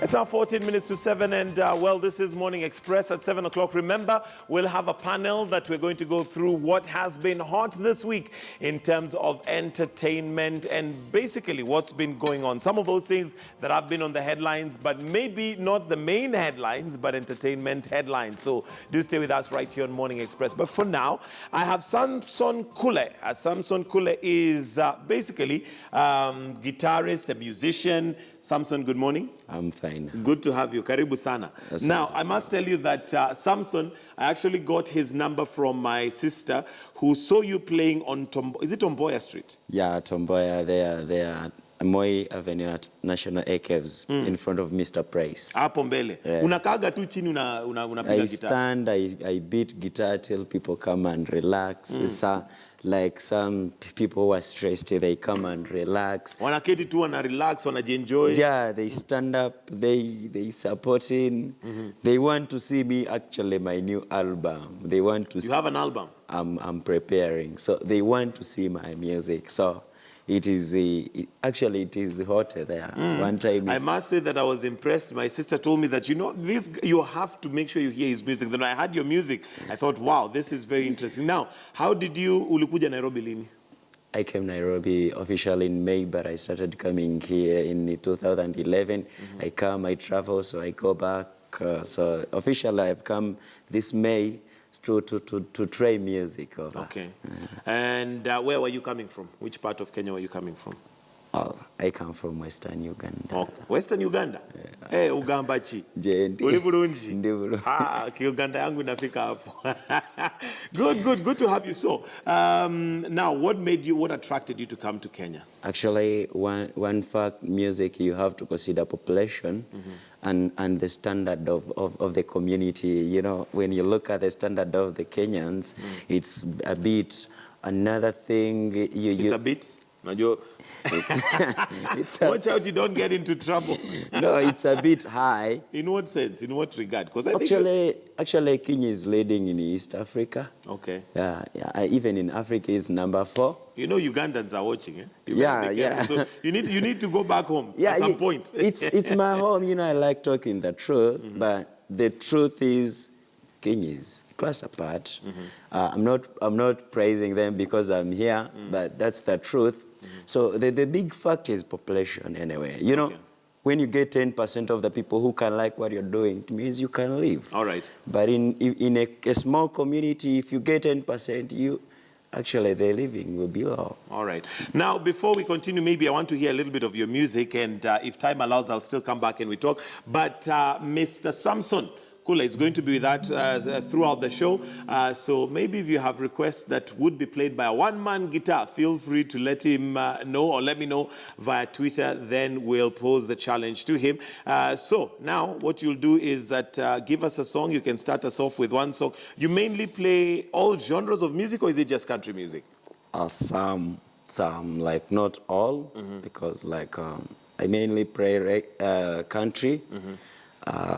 It's now 14 minutes to 7 and well, this is Morning Express at 7 o'clock. Remember, we'll have a panel that we're going to go through what has been hot this week in terms of entertainment and basically what's been going on. Some of those things that have been on the headlines, but maybe not the main headlines, but entertainment headlines. So do stay with us right here on Morning Express. But for now, I have Samson Kule. Samson Kule is basically guitarist, a musician. Samson, good morning. I'm fine. Good to have you. Karibu sana. Now, I must tell you that Samson, I actually got his number from my sister who saw you playing on, is it Tomboya Street? Yeah, Tomboya, there. Moi Avenue at National Archives in front of Mr. Price. Hapo mbele. Unakaga tu chini unapiga guitar. I stand, I beat guitar till people come and relax. Like some people who are stressed, they come and relax. Wanaketi tu wana relax, wanajienjoy. Yeah, they stand up, they supporting. They want to see me actually my new album. They want to You have an album? I'm preparing. So they want to see my music. So it is actually it is hot there. One time I must say that I was impressed. My sister told me that you have to make sure you hear his music. Then I heard your music. I thought, wow, this is very interesting. Now, how did you ulikuja Nairobi lini? I came Nairobi officially in May, but I started coming here in 2011. I come, I travel, so I go back. So officially I've come this May to try music. Okay. And where were you coming from? Which part of Kenya were you coming from? Oh, I come from Western Uganda. Oh, Western Uganda? Hey, Ugambachi. Uli Burunji. Kiuganda yangu inafika hapo. Good to have you. So, now what attracted you to come to Kenya? Actually, one fact, music, you have to consider population and the standard of the community. You know, when you look at the standard of the Kenyans, it's a bit another thing. It's a bit? Watch out, you don't get into trouble. No, it's a bit high. In what sense? In what regard? Because actually, Kenya is leading in East Africa. Okay. Yeah. Even in Africa, is number 4. You know, Ugandans are watching, eh? Yeah. So you need to go back home at some point. It's my home. You know, I like talking the truth, but the truth is, Kenya is class apart. I'm not praising them because I'm here, but that's the truth. So the big fact is population anyway. You know, when you get 10% of the people who can like what you're doing, it means you can live. All right. But in a small community, if you get 10%, actually the living will be low. All right. Now, before we continue, maybe I want to hear a little bit of your music, and if time allows, I'll still come back and we talk. But Mr. Samson Kule is going to be with us throughout the show. So maybe if you have requests that would be played by a one-man guitar, feel free to let him know or let me know via Twitter. Then we'll pose the challenge to him. So now what you'll do is that give us a song. You can start us off with one song. You mainly play all genres of music, or is it just country music? Some like not all, because like I mainly play country,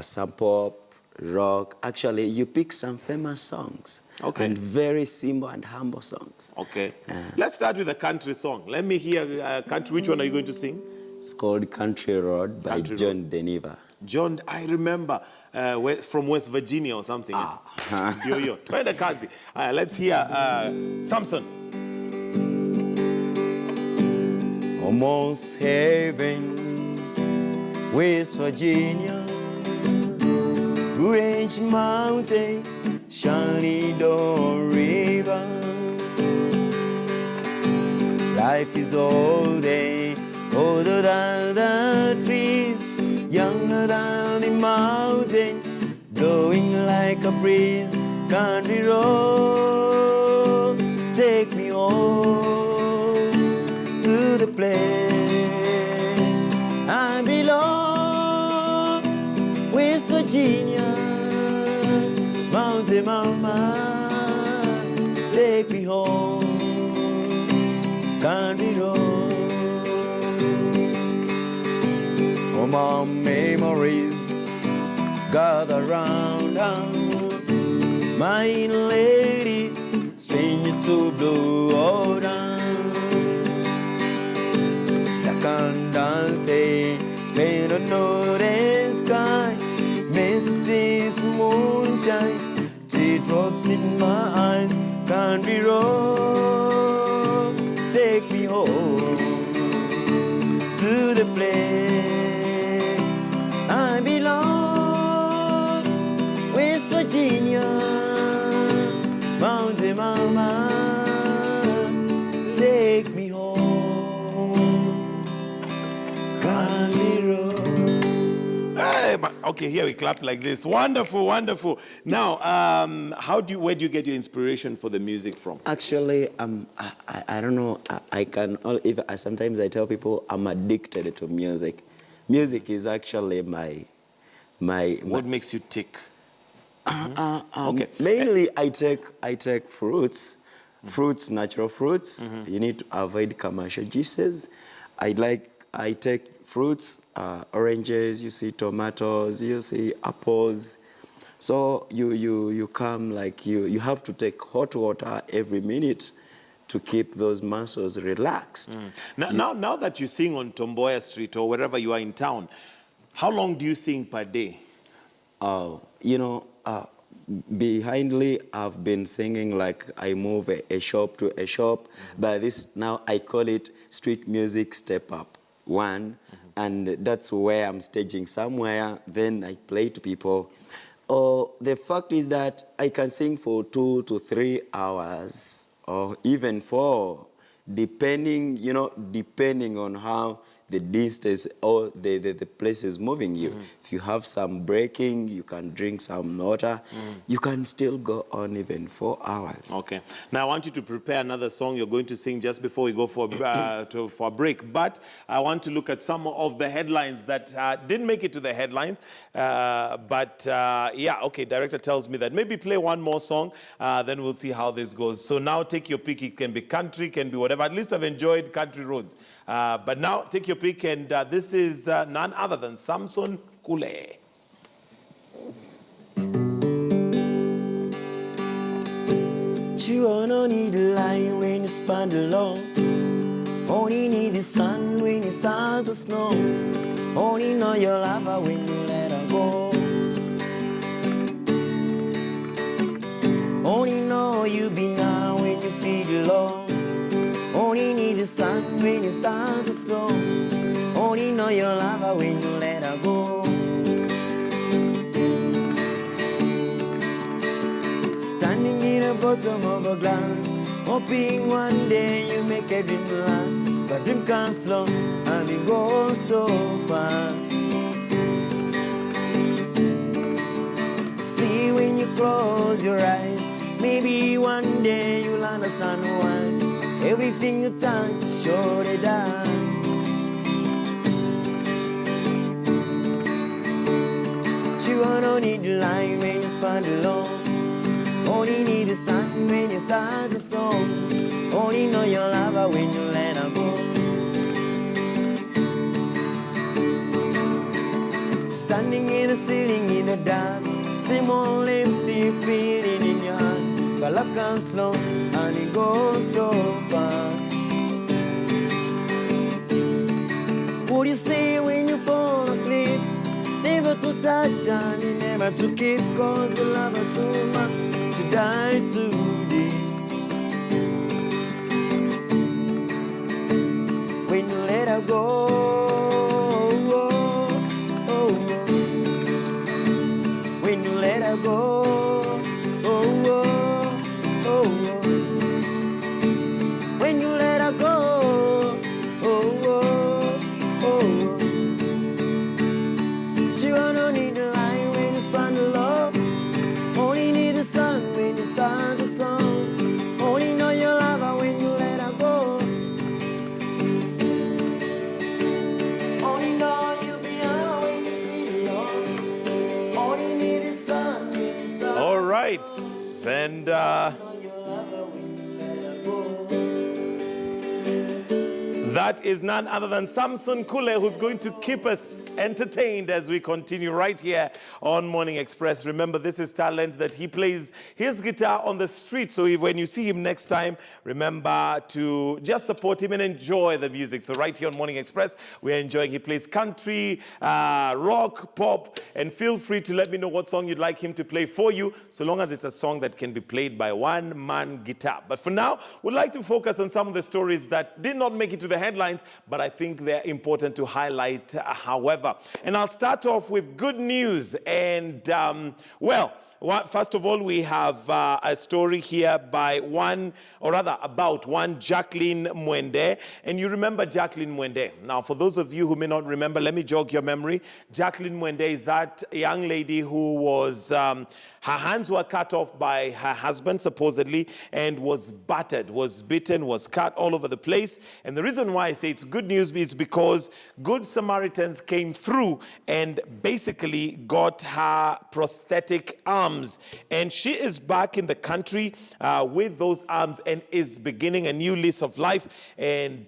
some pop, rock. Actually, you pick some famous songs. Okay. And very simple and humble songs. Okay. Let's start with a country song. Let me hear country. Which one are you going to sing? It's called Country Road by John Denver. John, I remember from West Virginia or something. Yo. Let's hear Samson. Almost heaven, West Virginia. Range Mountain, Shenandoah River. Life is older than the trees, younger than the mountain, blowing like a breeze. Country road, take me home to the place I belong, West Virginia. Mountain Mama, take me home, country road. Oh, my memories gather round, my lady, stranger to blow down. I can't dance, they don't know this. tears in my eyes. Country road, take me home to the place I belong. West Virginia, Mountain Mama, take me home. Country road. Hey, okay, here we clap like this. Wonderful, wonderful. Now, where do you get your inspiration for the music from? Actually, I don't know. Sometimes I tell people I'm addicted to music. Music is actually What makes you tick? Okay. Mainly, I take fruits, natural fruits. You need to avoid commercial juices. I take fruits, oranges. You see tomatoes. You see apples. So you come you have to take hot water every minute to keep those muscles relaxed. Now that you sing on Tomboya Street or wherever you are in town, how long do you sing per day? Behindly, I've been singing like I move a shop to a shop, but now I call it street music step up one, and that's where I'm staging somewhere, then I play to people. The fact is that I can sing for 2 to 3 hours, or even 4, depending on how the distance or the place is moving you. If you have some breaking, you can drink some water. You can still go on even 4 hours. Okay. Now I want you to prepare another song you're going to sing just before we go for a break. But I want to look at some of the headlines that didn't make it to the headlines. Yeah, okay, director tells me that maybe play one more song, then we'll see how this goes. So now take your pick. It can be country, can be whatever. At least I've enjoyed Country Roads. But now take your pick, and this is none other than Samson Kule. You only need the light when you spend alone. Only need the sun when it's out the snow. Only know your lover when you let her go. Only know you be now when you feel alone. Only need the sun when it's out the snow. Only know your lover when you let her go. Standing in the bottom of a glass, hoping one day you make a dream last. But dream comes slow and it goes so fast. See when you close your eyes, maybe one day you'll understand why everything you touch, surely die. You don't need the light when you stand alone. Only need the sun when you start to snow. Only know your lover when you let her go. Standing in the ceiling in the dark, same old empty feeling in your heart. But love comes slow and it goes so fast. What do you say when you fall asleep? Never to touch and never to keep, cause you love her too much to die too deep. When you let her go, when you let her go, when you let her go, she don't need the light when you stand alone. Only need the sun when you start to snow. Only know your lover when you let her go. Only know you'll be out when you feel alone. Only need the sun when you start. All right, and that is none other than Samson Kule, who's going to keep us entertained as we continue right here on Morning Express. Remember, this is talent that he plays his guitar on the street. So when you see him next time, remember to just support him and enjoy the music. So right here on Morning Express, we're enjoying. He plays country, rock, pop, and feel free to let me know what song you'd like him to play for you, so long as it's a song that can be played by one-man guitar. But for now, we'd like to focus on some of the stories that did not make it to the headlines, but I think they're important to highlight, however. And I'll start off with good news. And, first of all, we have a story here by about one Jacqueline Mwende. And you remember Jacqueline Mwende. Now, for those of you who may not remember, let me jog your memory. Jacqueline Mwende is that young lady who was, her hands were cut off by her husband, supposedly, and was battered, was bitten, was cut all over the place. And the reason why I say it's good news is because Good Samaritans came through and basically got her prosthetic arms. And she is back in the country with those arms and is beginning a new lease of life. And,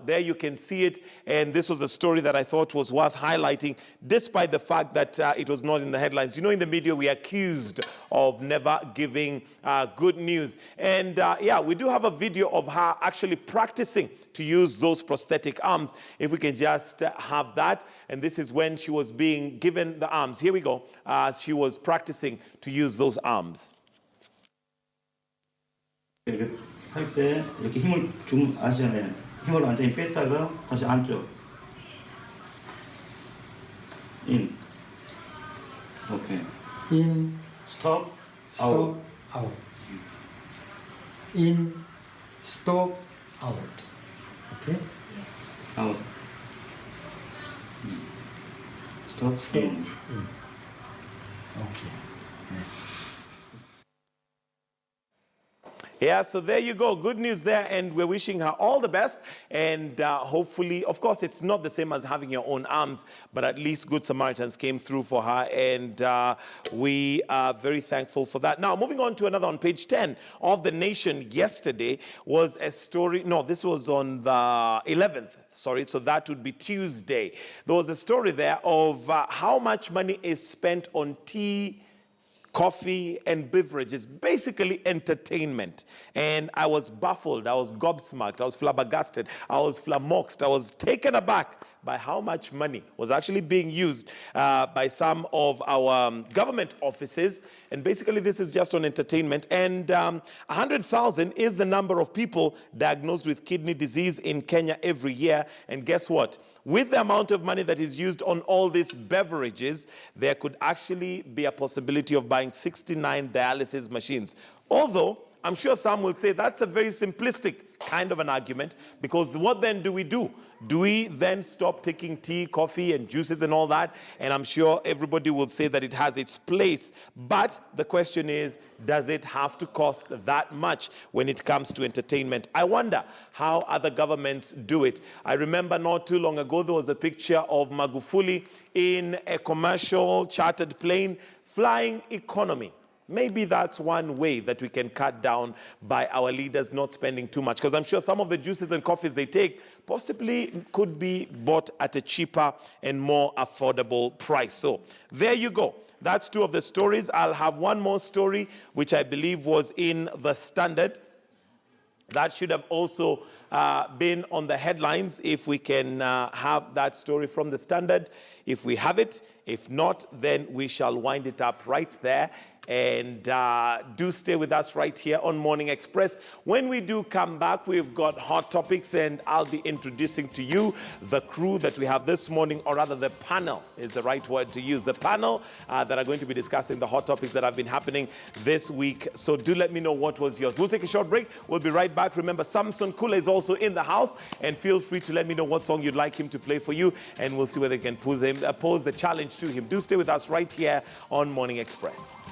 there you can see it. And this was a story that I thought was worth highlighting, despite the fact that it was not in the headlines. You know, in the media, we are accused of never giving good news. And, we do have a video of her actually practicing to use those prosthetic arms. If we can just have that. And this is when she was being given the arms. Here we go. She was practicing to use those arms. 할 때 이렇게 힘을 좀 아시잖아요. 힘을 완전히 뺐다가 다시 안쪽. 인. 오케이. In, 스톱. stop, 아웃. out. In, stop, out. Okay? 아웃. 스톱. Stop, 인. in. Okay. Yeah, so there you go. Good news there, and we're wishing her all the best. And hopefully, of course, it's not the same as having your own arms, but at least Good Samaritans came through for her, and we are very thankful for that. Now, moving on to another on page 10 of The Nation yesterday was a story. No, this was on the 11th. Sorry, so that would be Tuesday. There was a story there of how much money is spent on tea, coffee, and beverages, basically entertainment. And I was baffled, I was gobsmacked, I was flabbergasted, I was flummoxed, I was taken aback by how much money was actually being used by some of our government offices. And basically this is just on entertainment. And 100,000 is the number of people diagnosed with kidney disease in Kenya every year. And guess what? With the amount of money that is used on all these beverages, there could actually be a possibility of buying 69 dialysis machines. Although, I'm sure some will say that's a very simplistic kind of an argument, because what then do we do? Do we then stop taking tea, coffee, and juices and all that? And I'm sure everybody will say that it has its place. But the question is, does it have to cost that much when it comes to entertainment? I wonder how other governments do it. I remember not too long ago, there was a picture of Magufuli in a commercial chartered plane flying economy. Maybe that's one way that we can cut down by our leaders not spending too much. Because I'm sure some of the juices and coffees they take possibly could be bought at a cheaper and more affordable price. So there you go. That's two of the stories. I'll have one more story, which I believe was in the Standard. That should have also been on the headlines, if we can have that story from the Standard. If we have it, if not, then we shall wind it up right there. And do stay with us right here on Morning Express. When we do come back, we've got hot topics, and I'll be introducing to you the crew that we have this morning, or rather the panel is the right word to use. The panel that are going to be discussing the hot topics that have been happening this week. So do let me know what was yours. We'll take a short break. We'll be right back. Remember, Samson Kule is also in the house, and feel free to let me know what song you'd like him to play for you, and we'll see whether they can pose the challenge to him. Do stay with us right here on Morning Express.